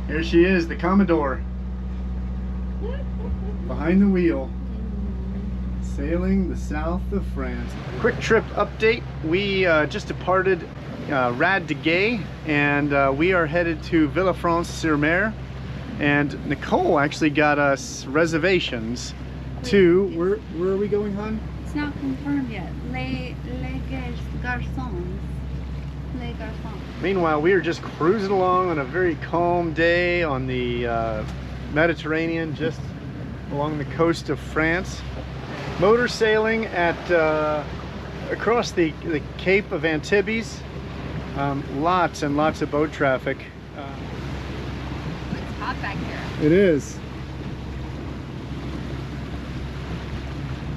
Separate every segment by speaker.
Speaker 1: Here she is, the Commodore. Behind the wheel. Sailing the south of France. Quick trip update. We just departed Rad de Gay, and we are headed to Villafrance Sur. And Nicole actually got us reservations to, where are we going, hon?
Speaker 2: It's not confirmed yet. Les garçons. Les garçons.
Speaker 1: Meanwhile, we are just cruising along on a very calm day on the Mediterranean, just along the coast of France. Motor sailing at across the Cape of Antibes. Lots and lots of boat traffic.
Speaker 2: It's hot back here.
Speaker 1: It is.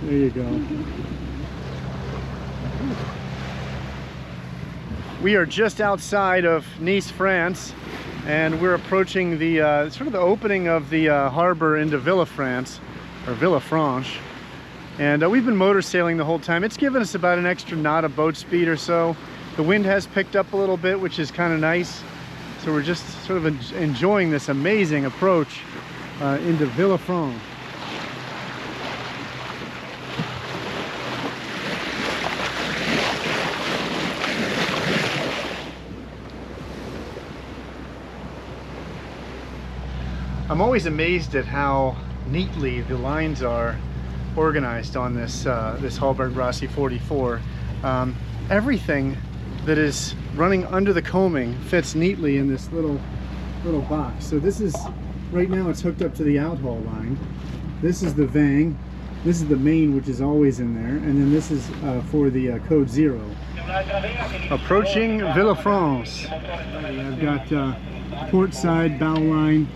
Speaker 1: There you go. We are just outside of Nice, France, and we're approaching the sort of the opening of the harbor into Villefrance, or Villefranche. And we've been motor sailing the whole time. It's given us about an extra knot of boat speed or so. The wind has picked up a little bit, which is kind of nice. So we're just sort of enjoying this amazing approach into Villefranche. I'm always amazed at how neatly the lines are organized on this this Hallberg Rassy 44. Everything that is running under the coaming fits neatly in this little box. So this is, right now it's hooked up to the outhaul line. This is the vang. This is the main, which is always in there, and then this is for the code 0. Approaching Villefranche. I've got port side bow line,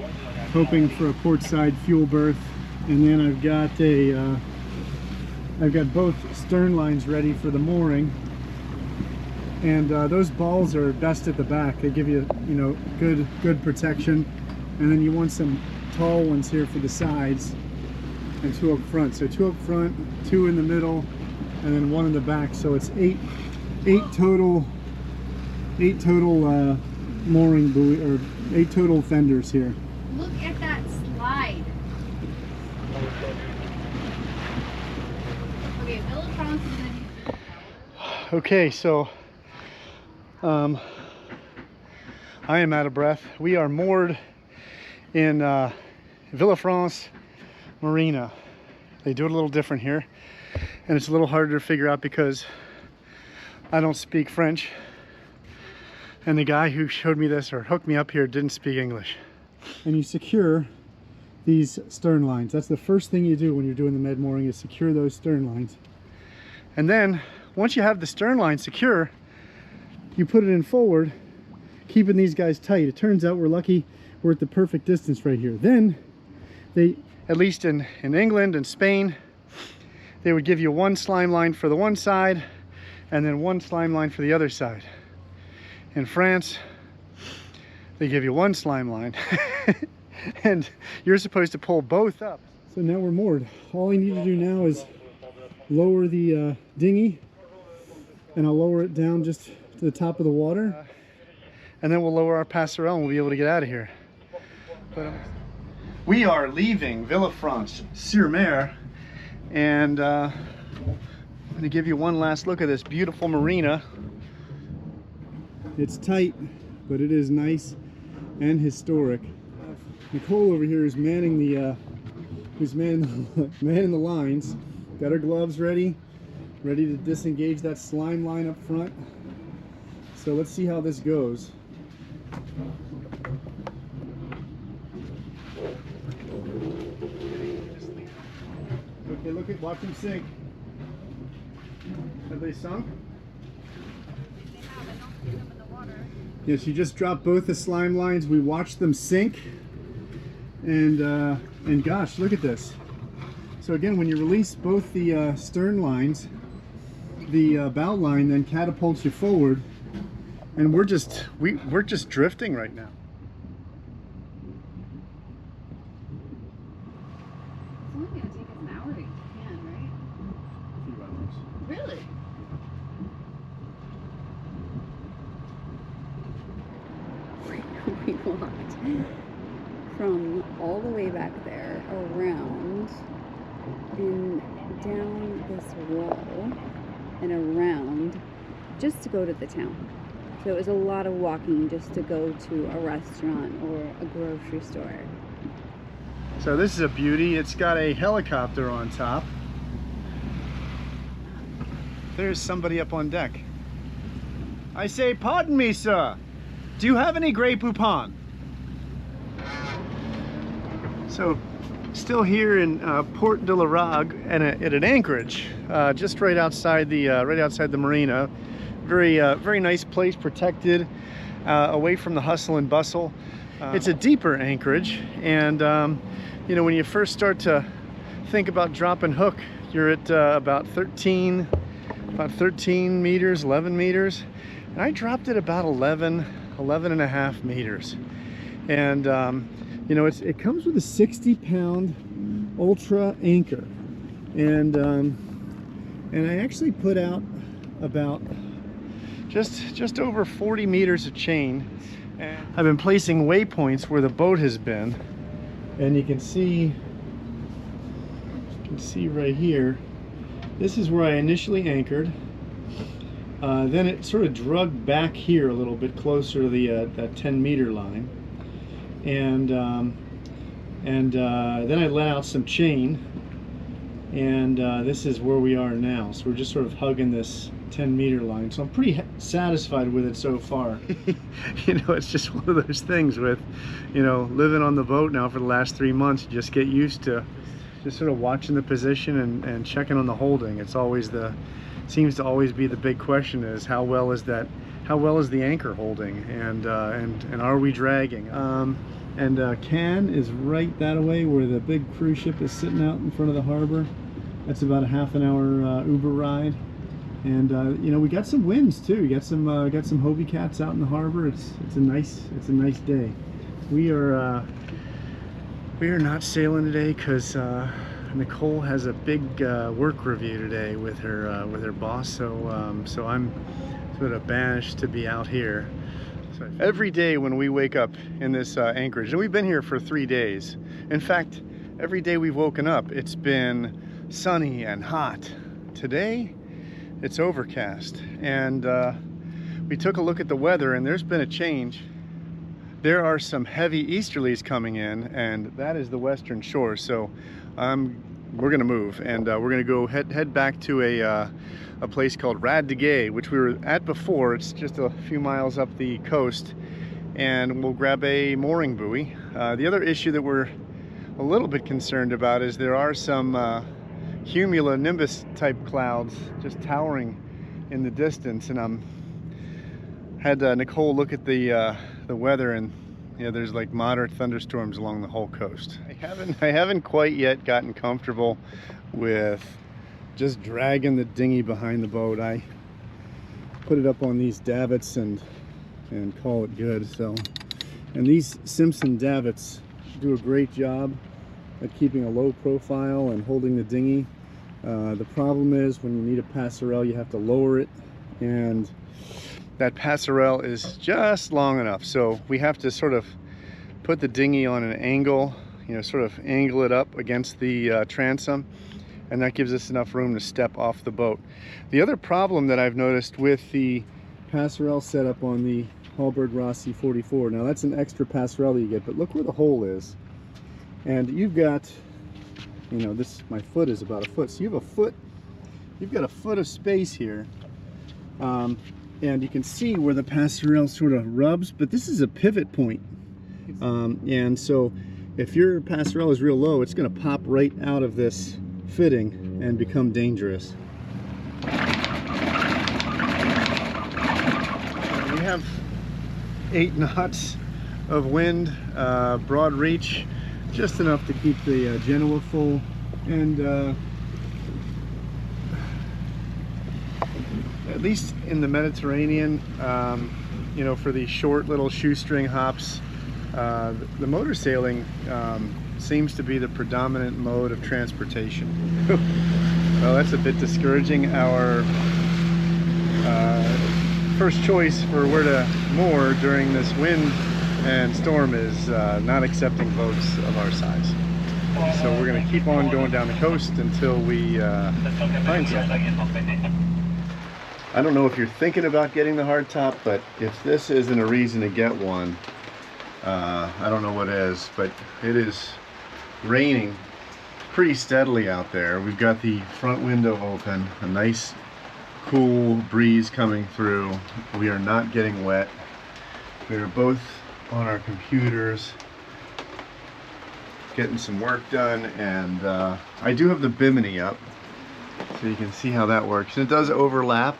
Speaker 1: hoping for a port side fuel berth, and then I've got both stern lines ready for the mooring. And those balls are best at the back. They give you, good protection. And then you want some tall ones here for the sides and 2 up front. So 2 up front, 2 in the middle, and then 1 in the back. So it's eight total mooring buoy, or 8 total fenders here.
Speaker 2: Look at that slide. Okay, Villafrance is gonna be. Okay,
Speaker 1: so I am out of breath. We are moored in Villefrance Marina. They do it a little different here, and it's a little harder to figure out because I don't speak French, and the guy who showed me this or hooked me up here didn't speak English. And you secure these stern lines. That's the first thing you do when you're doing the med mooring, is secure those stern lines. And then once you have the stern line secure, you put it in forward, keeping these guys tight. It turns out we're lucky we're at the perfect distance right here. Then they, at least in England and Spain, they would give you 1 slime line for the one side and then 1 slime line for the other side. In France, they give you 1 slime line and you're supposed to pull both up. So now we're moored. All I need to do now is lower the dinghy, and I'll lower it down just to the top of the water, and then we'll lower our passerelle and we'll be able to get out of here. We are leaving Villafrance Sur, and I'm going to give you one last look at this beautiful marina. It's tight, but it is nice and historic. Nicole over here is manning the manning the lines. Got her gloves ready to disengage that slime line up front. So let's see how this goes. Okay, watch them sink. Have they sunk?
Speaker 2: They have. I don't see them in the water.
Speaker 1: Yes, you just dropped both the slime lines. We watched them sink, and gosh, look at this. So again, when you release both the stern lines, the bow line then catapults you forward, and we're just drifting right now.
Speaker 2: It's only going to take us an hour to can, right?
Speaker 1: A few hours.
Speaker 2: Really? We walked
Speaker 3: from all the way back there, around, and down this wall, and around, just to go to the town. So it was a lot of walking just to go to a restaurant or a grocery store.
Speaker 1: So this is a beauty. It's got a helicopter on top. There's somebody up on deck. I say, pardon me, sir. Do you have any Grey Poupon? So, still here in Port de la Rague and at an anchorage, just right outside the marina. Very nice place, protected, away from the hustle and bustle. It's a deeper anchorage, and you know, when you first start to think about drop and hook, you're at about 13 meters, 11 meters, and I dropped it about 11 and a half meters. And you know, it comes with a 60-pound ultra anchor, and I actually put out about just over 40 meters of chain. And I've been placing waypoints where the boat has been, and you can see right here, this is where I initially anchored. Then it sort of drug back here a little bit closer to the that 10-meter line, and then I let out some chain, and this is where we are now. So we're just sort of hugging this 10-meter line, so I'm pretty satisfied with it so far. You know, it's just one of those things with, you know, living on the boat now for the last 3 months. You just get used to just sort of watching the position and checking on the holding. It's always seems to always be the big question, is how well is the anchor holding, and are we dragging? Cannes is right that way, where the big cruise ship is sitting out in front of the harbor. That's about a half an hour Uber ride. And you know, we got some winds too. We got some Hobie cats out in the harbor. It's a nice day. We are not sailing today because Nicole has a big work review today with her boss. So I'm sort of banished to be out here. So every day when we wake up in this anchorage, and we've been here for 3 days. In fact, every day we've woken up, it's been sunny and hot. Today, it's overcast, and we took a look at the weather, and there's been a change. There are some heavy easterlies coming in, and that is the western shore. So we're gonna move, and we're gonna go head back to a place called Radiguet, which we were at before. It's just a few miles up the coast, and we'll grab a mooring buoy. The other issue that we're a little bit concerned about is there are some cumulonimbus type clouds just towering in the distance, and had Nicole look at the weather, and you know, there's like moderate thunderstorms along the whole coast. I haven't quite yet gotten comfortable with just dragging the dinghy behind the boat. I put it up on these davits and call it good. So, and these Simpson davits do a great job at keeping a low profile and holding the dinghy. The problem is when you need a passerelle, you have to lower it, and that passerelle is just long enough. So we have to sort of put the dinghy on an angle, you know, sort of angle it up against the transom, and that gives us enough room to step off the boat. The other problem that I've noticed with the passerelle setup on the Hallberg Rassy 44, now that's an extra passerelle you get, but look where the hole is. And you've got, you know, my foot is about a foot, so you've got a foot of space here, and you can see where the passerelle sort of rubs, but this is a pivot point, and so if your passerelle is real low, it's going to pop right out of this fitting and become dangerous. We have 8 knots of wind, broad reach, just enough to keep the Genoa full, and at least in the Mediterranean, you know, for these short little shoestring hops, the motor sailing seems to be the predominant mode of transportation. Well, that's a bit discouraging. Our first choice for where to moor during this wind and Storm is not accepting boats of our size. So we're going to keep on going down the coast until we find something. I don't know if you're thinking about getting the hardtop, but if this isn't a reason to get one, I don't know what is. But it is raining pretty steadily out there. We've got the front window open, a nice cool breeze coming through. We are not getting wet. We are both on our computers getting some work done, and I do have the bimini up so you can see how that works, and it does overlap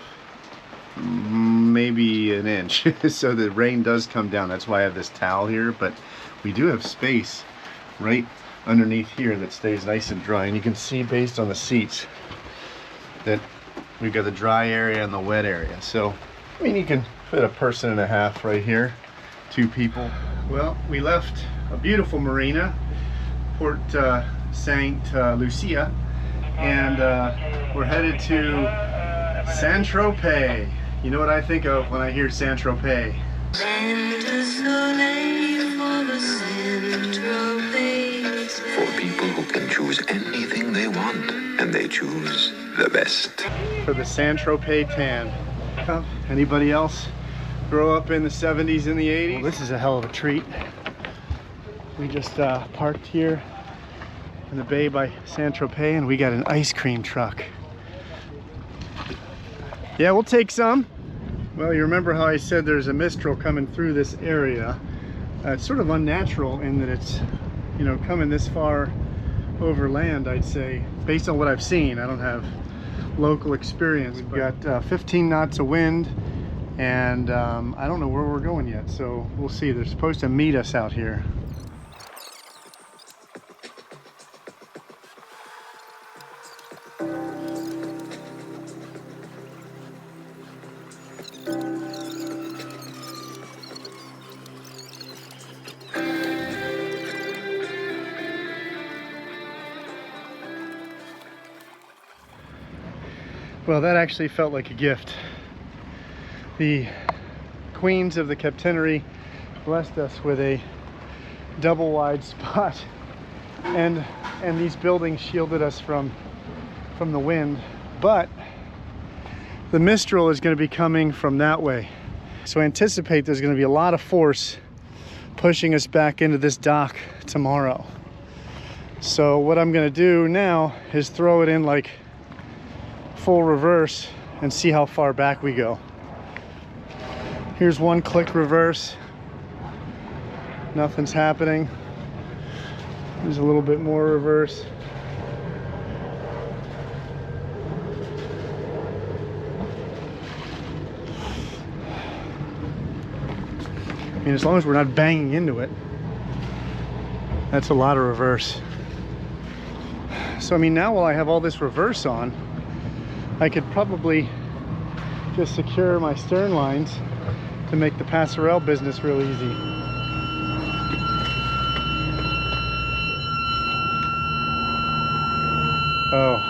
Speaker 1: maybe an inch so the rain does come down. That's why I have this towel here, but we do have space right underneath here that stays nice and dry, and you can see based on the seats that we've got the dry area and the wet area. So I mean, you can fit a person and a half right here, 2 people. Well, we left a beautiful marina, Port Saint Lucia, and we're headed to Saint-Tropez. You know what I think of when I hear Saint-Tropez?
Speaker 4: For people who can choose anything they want, and they choose the best.
Speaker 1: For the Saint-Tropez tan. Anybody else grow up in the 70s and the 80s? Well, this is a hell of a treat. We just parked here in the bay by Saint-Tropez, and we got an ice cream truck. Yeah, we'll take some. Well, you remember how I said there's a Mistral coming through this area. It's sort of unnatural in that it's, you know, coming this far over land, I'd say, based on what I've seen. I don't have local experience. We've got 15 knots of wind, and I don't know where we're going yet, so we'll see. They're supposed to meet us out here. Well, that actually felt like a gift. The queens of the captainry blessed us with a double wide spot, and these buildings shielded us from the wind. But the Mistral is going to be coming from that way, so I anticipate there's going to be a lot of force pushing us back into this dock tomorrow. So what I'm going to do now is throw it in like full reverse and see how far back we go. Here's one click reverse. Nothing's happening. There's a little bit more reverse. I mean, as long as we're not banging into it, that's a lot of reverse. So I mean, now while I have all this reverse on, I could probably just secure my stern lines to make the passerelle business real easy. Oh.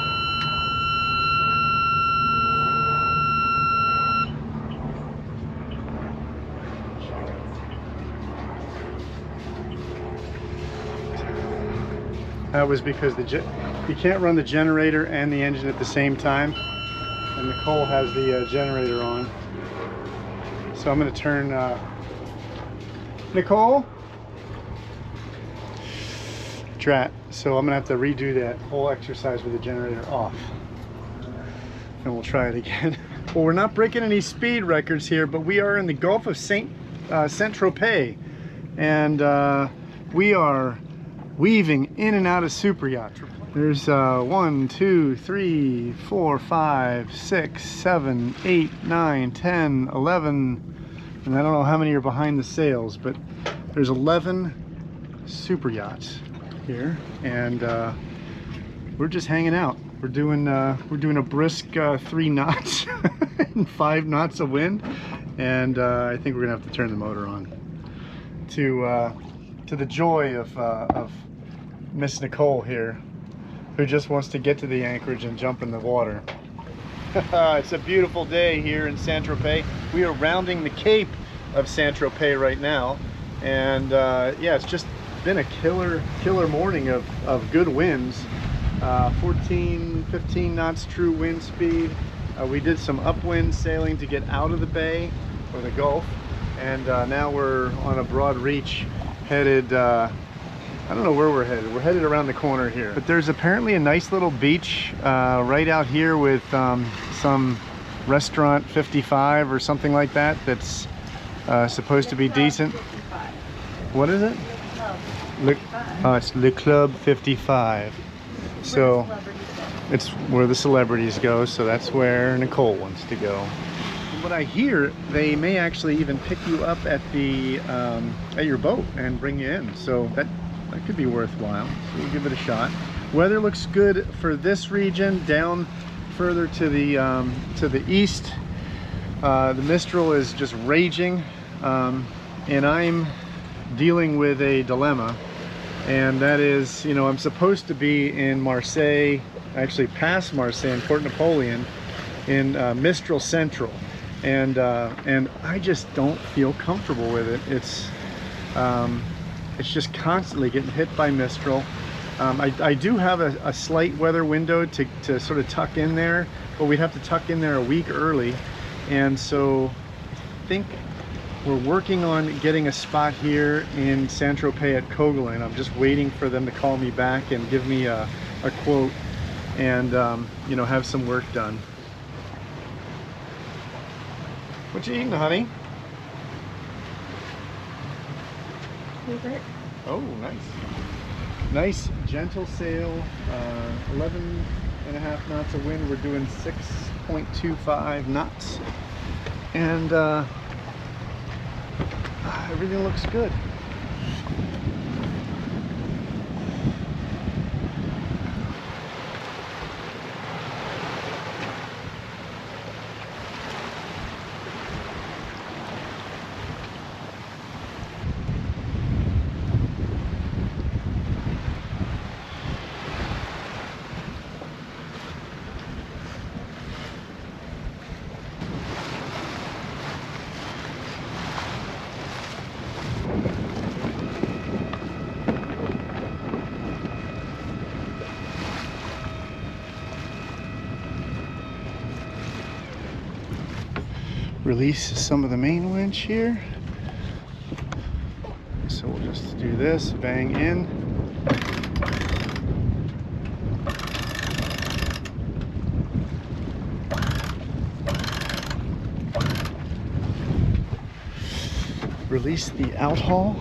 Speaker 1: That was because you can't run the generator and the engine at the same time. And Nicole has the generator on. So I'm going to turn Nicole? Drat. So I'm going to have to redo that whole exercise with the generator off. And we'll try it again. Well, we're not breaking any speed records here, but we are in the Gulf of Saint-Tropez. And we are weaving in and out of super yachts. There's 1, 2, 3, 4, 5, 6, 7, 8, 9, 10, 11, and I don't know how many are behind the sails, but there's 11 super yachts here, and we're just hanging out. We're doing a brisk 3 knots and 5 knots of wind, and I think we're gonna have to turn the motor on to the joy of Miss Nicole here, who just wants to get to the anchorage and jump in the water. It's a beautiful day here in Saint-Tropez. We are rounding the Cape of Saint-Tropez right now, And yeah, it's just been a killer morning of good winds. 14, 15 knots true wind speed. We did some upwind sailing to get out of the bay or the Gulf, and now we're on a broad reach headed, I don't know where we're headed. We're headed around the corner here. But there's apparently a nice little beach right out here with some restaurant 55 or something like that that's supposed to be decent. What is it? It's Le Club 55. So it's where the celebrities go, so that's where Nicole wants to go. What I hear, they may actually even pick you up at the at your boat and bring you in, so that could be worthwhile. So we'll give it a shot. Weather looks good for this region. Down further to the east, the Mistral is just raging, and I'm dealing with a dilemma. And that is, you know, I'm supposed to be in Marseille, actually past Marseille in Port Napoleon, in Mistral Central, and I just don't feel comfortable with it. It's just constantly getting hit by Mistral. I do have a slight weather window to sort of tuck in there, but we'd have to tuck in there a week early, and so I think we're working on getting a spot here in Saint-Tropez at Coquelin. I'm just waiting for them to call me back and give me a quote and you know, have some work done. What you eating, honey?
Speaker 3: Yogurt.
Speaker 1: Oh, nice. Nice gentle sail, 11.5 knots of wind. We're doing 6.25 knots, and everything looks good. Release some of the main winch here. So we'll just do this, bang in. Release the out haul.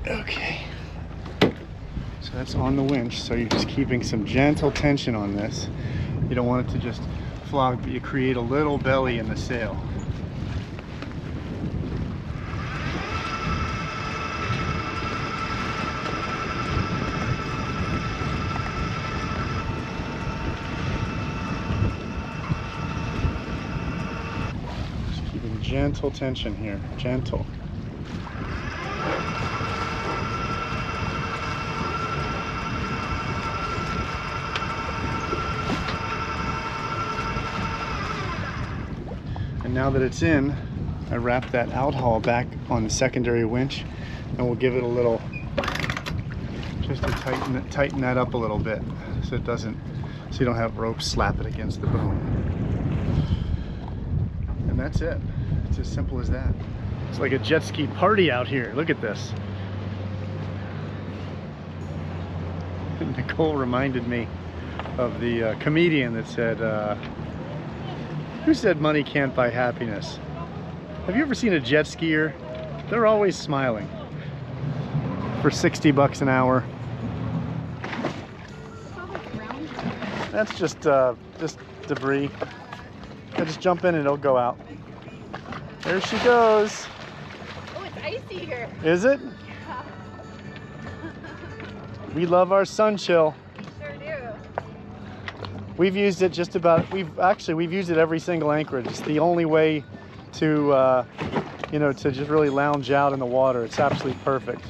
Speaker 1: Okay. So that's on the winch, so you're just keeping some gentle tension on this. You don't want it to just flog, but you create a little belly in the sail. Just keeping gentle tension here, gentle. Now that it's in, I wrap that out haul back on the secondary winch, and we'll give it a little, just to tighten that up a little bit, so it doesn't, so you don't have ropes slap it against the boom. And that's it. It's as simple as that. It's like a jet ski party out here. Look at this. Nicole reminded me of the comedian that said, who said money can't buy happiness? Have you ever seen a jet skier? They're always smiling. For 60 bucks an hour. That's just debris. I just jump in and it'll go out. There she goes.
Speaker 2: Oh, it's icy here.
Speaker 1: Is it?
Speaker 2: Yeah.
Speaker 1: We love our sun chill.
Speaker 2: Sure do.
Speaker 1: We've used it just about, we've used it every single anchorage. It's the only way to, you know, to just really lounge out in the water. It's absolutely perfect.